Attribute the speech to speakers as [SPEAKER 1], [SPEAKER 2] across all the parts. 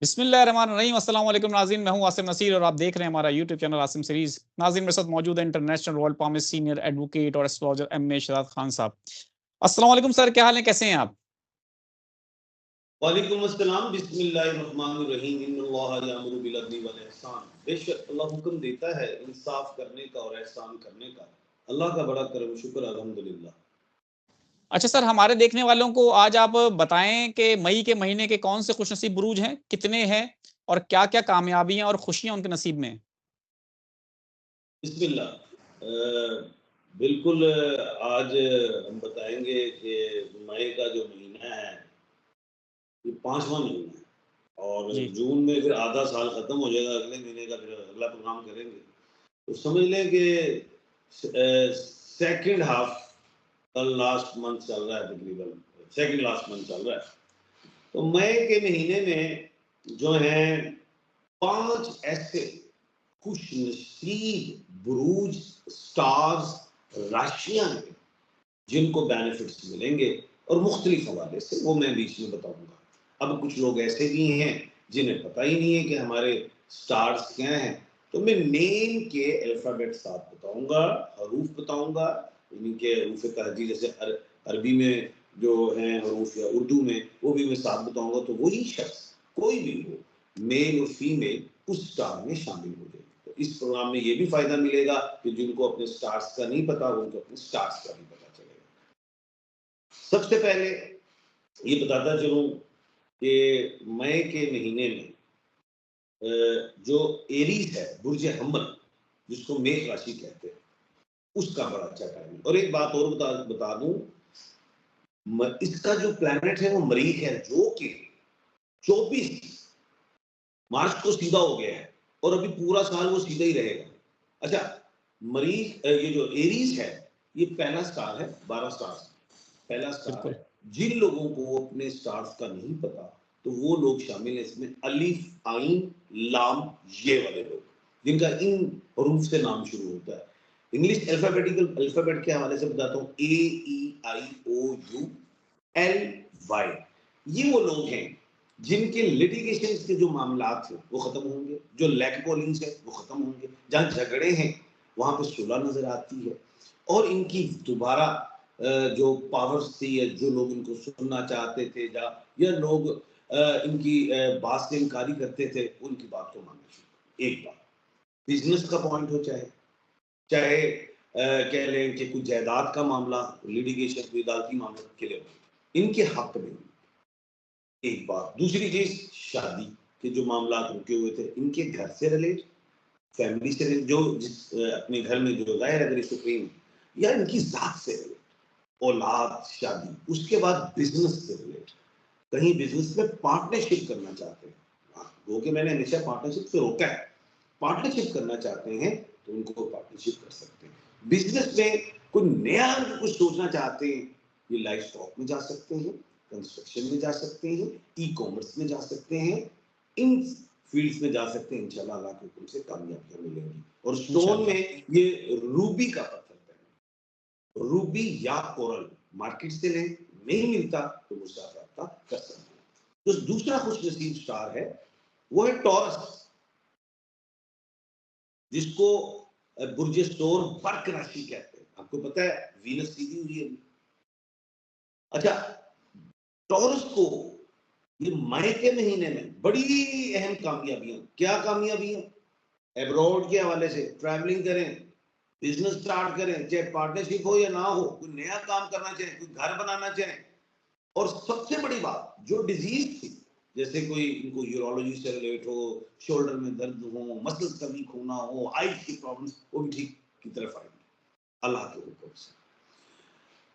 [SPEAKER 1] बिस्मिल्लाहिर्रहमानिर्रहीम। अस्सलाम वालेकुम नाज़रीन, मैं हूं आसिम नसीर और आप देख रहे हैं हमारा यूट्यूब चैनल आसिम सीरीज। नाज़रीन, मेरे साथ मौजूद है international world pharmacy senior advocate और एस्ट्रोलॉजर एम.ए. शहजाद खान साहब। अस्सलाम वालेकुम सर, क्या हाल है, कैसे हैं आप?
[SPEAKER 2] वालेकुम अस्सलाम। बिस्मिल्लाहिर्रहमानिर्रहीम। इन्नल्लाह यामुरु बिल अदली वल इहसान। बेशक अल्लाह हुक्म देता है इंसाफ करने का और एहसान करने का। अल्लाह का बड़ा करम शुक्र अल्हम्दुलिल्लाह।
[SPEAKER 1] अच्छा सर, हमारे देखने वालों को आज आप बताएं कि मई के महीने के कौन से खुशनसीब बुरूज हैं, कितने हैं और क्या-क्या कामयाबियां और खुशियां उनके नसीब में हैं?
[SPEAKER 2] बिस्मिल्लाह। बिल्कुल, आज हम बताएंगे कि मई का जो महीना है ये 5वां महीना है और
[SPEAKER 1] जी।
[SPEAKER 2] जून में फिर आधा साल खत्म हो जाएगा, अगले महीने का फिर अगला प्रोग्राम करेंगे। तो समझ लें कि सेकंड हाफ कल लास्ट मंथ चल रहा है, तकरीबन सेकंड लास्ट मंथ चल रहा है। तो मई के महीने में जो है 5 ऐसे खुशनसीब बुरूज, स्टार्स, राशियां हैं जिनको बेनिफिट्स मिलेंगे और मुख्तलिफ हवाले से वो मैं बीच में बताऊंगा। अब कुछ लोग ऐसे भी हैं जिन्हें पता ही नहीं है कि हमारे स्टार्स क्या हैं, तो मैं नेम के अल्फाबेट साथ बताऊंगा, हरूफ बताऊंगा, इनके हरूफ तहजी जैसे अरबी में जो हैं हरूफ या उर्दू में वो भी मैं साथ बताऊंगा। तो वही शख्स कोई भी हो, मेल और फीमेल, उस स्टार में शामिल हो जाएगी। तो इस प्रोग्राम में ये भी फायदा मिलेगा कि जिनको अपने स्टार्स का नहीं पता उनको अपने स्टार्स का भी पता चलेगा। सबसे पहले ये बताता चलूं कि मई के महीने में जो एरीज है, बुर्ज हम्मल जिसको मेष राशि कहते हैं, उसका बड़ा अच्छा टाइम है। और एक बात और बता दूं, इसका जो प्लैनेट है वो मरीख है, जो कि 24 मार्च को सीधा हो गया है और अभी पूरा साल वो सीधा ही रहेगा। अच्छा, मरीख ये जो एरीज है ये पहला स्टार है, 12 स्टार्स पहला स्टार है। जिन लोगों को अपने स्टार्स का नहीं पता तो वो लोग शामिल है इसमें, अलिफ, आइन, लाम, ये वाले लोग जिनका इन हरूफ से नाम शुरू होता है। इंग्लिश अल्फाबेट के हवाले से बताता हूँ, ए ई आई ओ यू एल वाई। ये वो लोग हैं जिनके लिटिगेशन के जो मामलात हैं वो खत्म होंगे, जो लैग कॉलिंग्स है वो खत्म होंगे, जहां झगड़े हैं वहां पे सुलह नजर आती है और इनकी दोबारा जो पावर्स थी या जो लोग इनको सुनना चाहते थे या लोग इनकी बात से इनकारी करते थे उनकी बात को मानना शुरू। एक बात बिजनेस का पॉइंट हो, चाहे चाहे कह लें कि कुछ जायदाद का मामला, लिटिगेशन कोई अदालती मामला के लिए इनके हक में। एक बात, दूसरी चीज शादी के जो मामला रुके हुए थे इनके घर से रिलेट, फैमिली से रिलेट, जो अपने घर में जो जाहिर अगर सुप्रीम या इनकी जात से रिलेट, औलाद, शादी। उसके बाद बिजनेस से रिलेट, कहीं बिजनेस में पार्टनरशिप करना चाहते हैं, वो कि मैंने हमेशा पार्टनरशिप से रोका है, पार्टनरशिप करना चाहते हैं तो उनको पार्टनरशिप कर सकते हैं। बिजनेस में कोई नया कुछ सोचना चाहते हैं, ये लाइफ स्टॉक में जा सकते हैं, कंस्ट्रक्शन में जा सकते हैं, ई कॉमर्स में जा सकते हैं, इन फील्ड्स में जा सकते हैं। इंशाल्लाह अल्लाह के हुक्म से कामयाबियां मिलेंगी। और स्टोन में ये रूबी का पत्थर है, रूबी या कोरल मार्केट से लें, नहीं मिलता तो मुझसे रब्ता कर सकते हैं। तो दूसरा खुशनसीब स्टार है वो है टॉरस, जिसको बुर्ज स्टोर वर्क राशि कहते हैं। आपको पता है वीनस सीधी हुई है। अच्छा, टॉरस को ये मई के महीने में बड़ी अहम कामयाबियां, क्या कामयाबियां, एब्रॉड के हवाले से ट्रैवलिंग करें, बिजनेस स्टार्ट करें, चाहे पार्टनरशिप हो या ना हो, कोई नया काम करना चाहे, कोई घर बनाना चाहे। और सबसे बड़ी बात, जो डिजीज थी, जैसे कोई इनको यूरोलॉजी से रिलेट हो, शोल्डर में दर्द हो, मसल्स का वीक होना हो, आईज की प्रॉब्लम्स, वो भी ठीक की तरफ आएंगे अल्लाह के हुक्म से।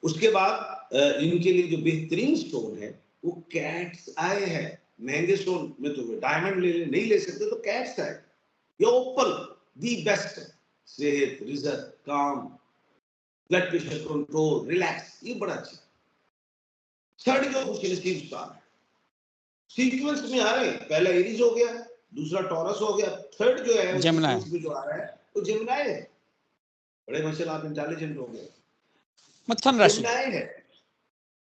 [SPEAKER 2] उसके बाद इनके लिए जो बेहतरीन स्टोन है वो कैट्स आए है। महंगे स्टोन में तो डायमंड नहीं ले सकते, तो कैट्स आए या ओपल दी बेस्ट, सेहत, रिजल्ट, काम, ब्लड प्रेशर कंट्रोल, रिलैक्स, ये बड़ा अच्छा। थर्ड जो खुशनसीब स्टार है, सीक्वेंस में आ रहे हैं, पहला एरीज हो गया, दूसरा टॉरस हो गया, थर्ड जो है सीक्वेंस में जो आ रहा है वो जेमिनी है। बड़े माशाल्लाह आप इंटेलिजेंट हो गए।
[SPEAKER 1] मथन राशि
[SPEAKER 2] जेमिनी है,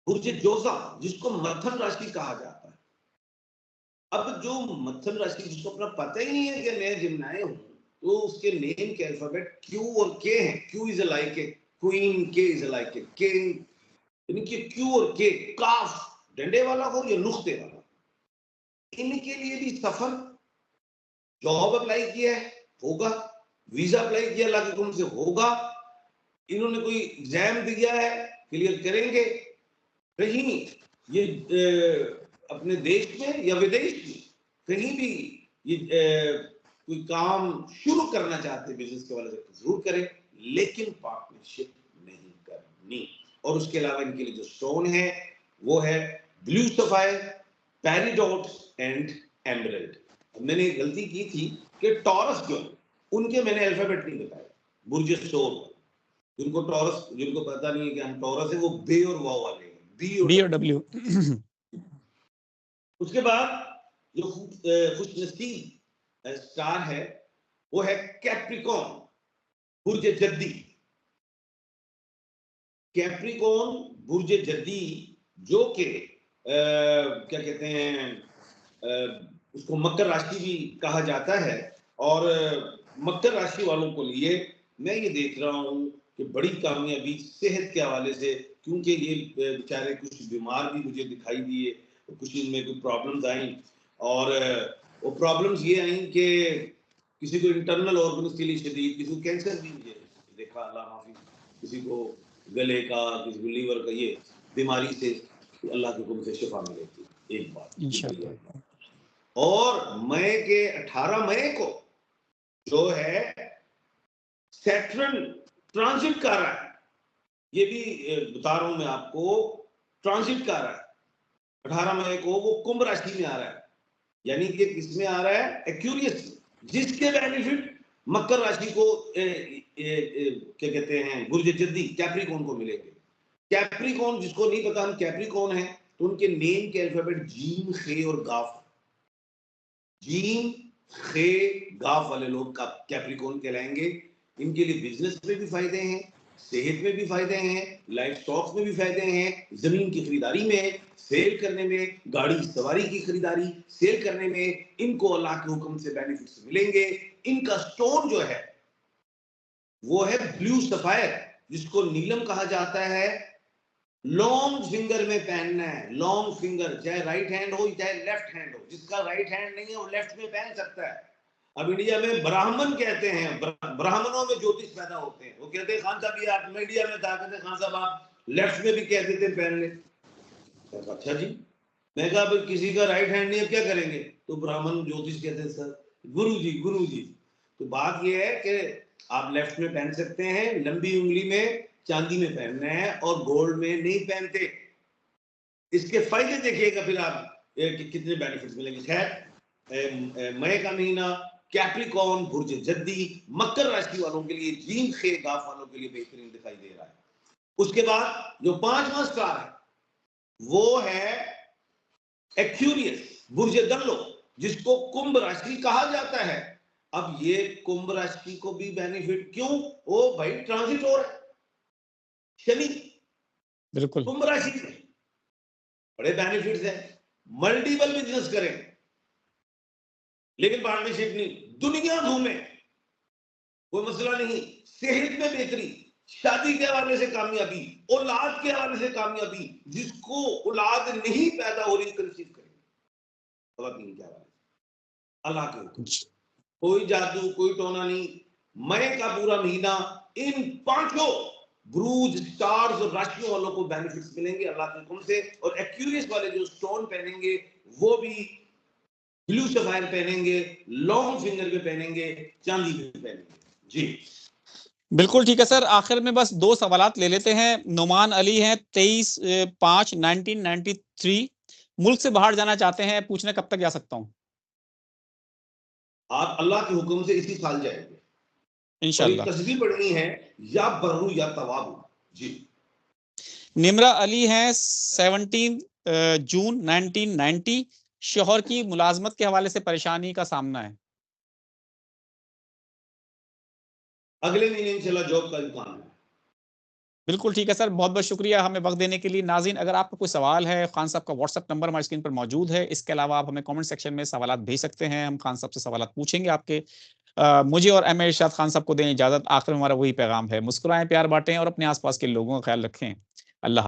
[SPEAKER 2] बुर्ज जोजा जिसको मथन राशि कहा जाता है। अब जो मध्यम राशि जिसको अपना पता ही नहीं है कि मैं जिम्नाय हूँ, तो उसके नेम के अल्फाबेट क्यू और के हैं। Q is like a queen, के इज लाइक ए किंग, यानी कि क्यू और के, काफ डंडे वाला हो या नुक्ते वाला, इनके लिए भी सफर, जॉब अप्लाई किया है होगा, वीजा अप्लाई किया अल्लाह के हुक्म से होगा, इन्होंने कोई एग्जाम दिया है क्लियर करेंगे। कहीं ये अपने देश में या विदेश में कहीं भी ये कोई काम शुरू करना चाहते हैं बिजनेस के वाले से जरूर करें, लेकिन पार्टनरशिप नहीं करनी। और उसके अलावा इनके लिए जो स्टोन है वो है blue sapphire, peridot and emerald. मैंने एक गलती की थी कि टॉरस जो उनके मैंने अल्फाबेट नहीं बताया, बुर्ज स्टोन, जिनको टॉरस, जिनको पता नहीं है कि हम टॉरस है, वो बे और वाव वाले हैं, बी और डब्ल्यू। उसके बाद जो खुशनसीब स्टार है वो है कैप्रिकॉर्न, बुर्ज जद्दी। कैप्रिकॉर्न बुर्ज जद्दी, जो कि क्या कहते हैं, उसको मकर राशि भी कहा जाता है। और मकर राशि वालों को लिए मैं ये देख रहा हूँ कि बड़ी कामयाबी सेहत के हवाले से, क्योंकि ये बेचारे कुछ बीमार भी मुझे दिखाई दिए, कुछ इनमें कोई प्रॉब्लम्स आई, और वो प्रॉब्लम्स ये आई कि किसी को इंटरनल ऑर्गन्स के लिए शदीद, किसी को कैंसर भी मुझे देखा, अल्लाह माफी, किसी को गले का, किसी को लीवर का, ये बीमारी से अल्लाह के हुक्म से शिफा मिलेगी। एक बात इंशाअल्लाह। और मई के 18 मई को जो है सैटर्न ट्रांजिट कर रहा है, ये भी बता रहा हूं मैं आपको, ट्रांजिट कर रहा है 18 मई को, वो कुंभ राशि में आ रहा है, यानी कि किसमें आ रहा है, एक्यूरियस, जिसके बेनिफिट मकर राशि को क्या कहते हैं, बुर्ज जद्दी कैप्रिकॉर्न को मिलेंगे। कैप्रिकॉर्न, जिसको नहीं पता हम कैप्रिकॉर्न है, तो उनके नेम के अल्फाबेट जीम, खे और गाफ। जीम, खे, गाफ वाले लोग कैप्रिकॉर्न कहलाएंगे। इनके लिए बिजनेस में भी फायदे हैं, सेहत में भी फायदे हैं, लाइफ स्टॉक में भी फायदे हैं, जमीन की खरीदारी में, सेल करने में, गाड़ी सवारी की खरीदारी सेल करने में इनको अल्लाह के हुक्म से बेनिफिट्स मिलेंगे। इनका स्टोन जो है वो है ब्लू सफायर, जिसको नीलम कहा जाता है। लॉन्ग फिंगर में पहनना है, लॉन्ग फिंगर, चाहे राइट हैंड हो चाहे लेफ्ट हैंड हो, जिसका राइट हैंड नहीं है वो लेफ्ट में पहन सकता है। अब इंडिया में ब्राह्मण कहते हैं, ब्राह्मणों में ज्योतिष पैदा होते हैं, वो कहते हैं खान साहब ये आप मीडिया में था, कहते खान साहब आप लेफ्ट में भी कह देते पहन ले। अच्छा जी, मैं कहा भाई किसी का राइट हैंड नहीं है क्या करेंगे, तो ब्राह्मण ज्योतिष कहते हैं सर गुरु जी। तो बात ये है कि आप लेफ्ट में पहन सकते हैं, लंबी उंगली में चांदी में पहनना है और गोल्ड में नहीं पहनते। इसके फायदे देखिएगा फिर आप कि कितने बेनिफिट्स मिलेंगे। खैर, मई का महीना कैप्रिकॉर्न, बुर्ज जद्दी, मकर राशि वालों के लिए, जीन, खे, गाफ वालों के लिए बेहतरीन दिखाई दे रहा है। उसके बाद जो 5वां स्टार है वो है एक्यूरियस, बुर्ज दल्लो, जिसको कुंभ राशि कहा जाता है। अब ये कुंभ राशि को भी बेनिफिट क्यों, ओ भाई ट्रांजिट हो रहा है शनि
[SPEAKER 1] बिल्कुल
[SPEAKER 2] कुंभ राशि से, बड़े बेनिफिट्स हैं, मल्टीपल बिजनेस करें, लेकिन पार्टनरशिप नहीं, दुनिया घूमे कोई मसला नहीं, सेहत में बेहतरी, शादी के हवाले से कामयाबी, औलाद के हवाले से कामयाबी, जिसको औलाद नहीं पैदा हो रही कंसीव करेंगे खवातीन के हवाले से, अल्लाह के हुक्म, कोई जादू कोई टोना नहीं। मई का पूरा महीना इन 5 ब्रूज, स्टार्स और राशियों वालों को बेनिफिट्स मिलेंगे अल्लाह के हुक्म से। और एक्यूरियस वाले जो स्टोन पहनेंगे वो भी ब्लू सफायर पहनेंगे, लॉन्ग फिंगर पे पहनेंगे, चांदी पे पहनेंगे जी।
[SPEAKER 1] बिल्कुल ठीक है सर, आखिर में बस 2 सवालात ले लेते हैं। नोमान अली हैं, 23/5/1993, मुल्क से बाहर जाना चाहते हैं, पूछने कब तक जा सकता हूं?
[SPEAKER 2] आप अल्लाह के हुक्म से इसी साल जाएंगे। और एक
[SPEAKER 1] इंशाल्लाह।
[SPEAKER 2] तस्बीह पढ़नी है, या बर्रू या तवाबू जी।
[SPEAKER 1] निमरा अली हैं, 17 जून 1990, शोहर की मुलाजमत के हवाले से परेशानी का सामना है।
[SPEAKER 2] अगले महीने इंशाल्लाह जॉब का इम्कान है।
[SPEAKER 1] बिल्कुल ठीक है सर, बहुत-बहुत शुक्रिया हमें वक़्त देने के लिए। नाज़रीन, अगर आपका कोई सवाल है, खान साहब का व्हाट्सएप नंबर हमारी स्क्रीन पर मौजूद है। इसके अलावा आप हमें कमेंट सेक्शन में सवालात भेज सकते हैं, हम खान साहब से सवालात पूछेंगे आपके। मुझे और एम ए इरशाद खान साहब को दें इजाज़त। आखिर में हमारा वही पैगाम है, मुस्कुराएँ, प्यार बाँटें और अपने आस-पास के लोगों का ख़्याल रखें। अल्लाह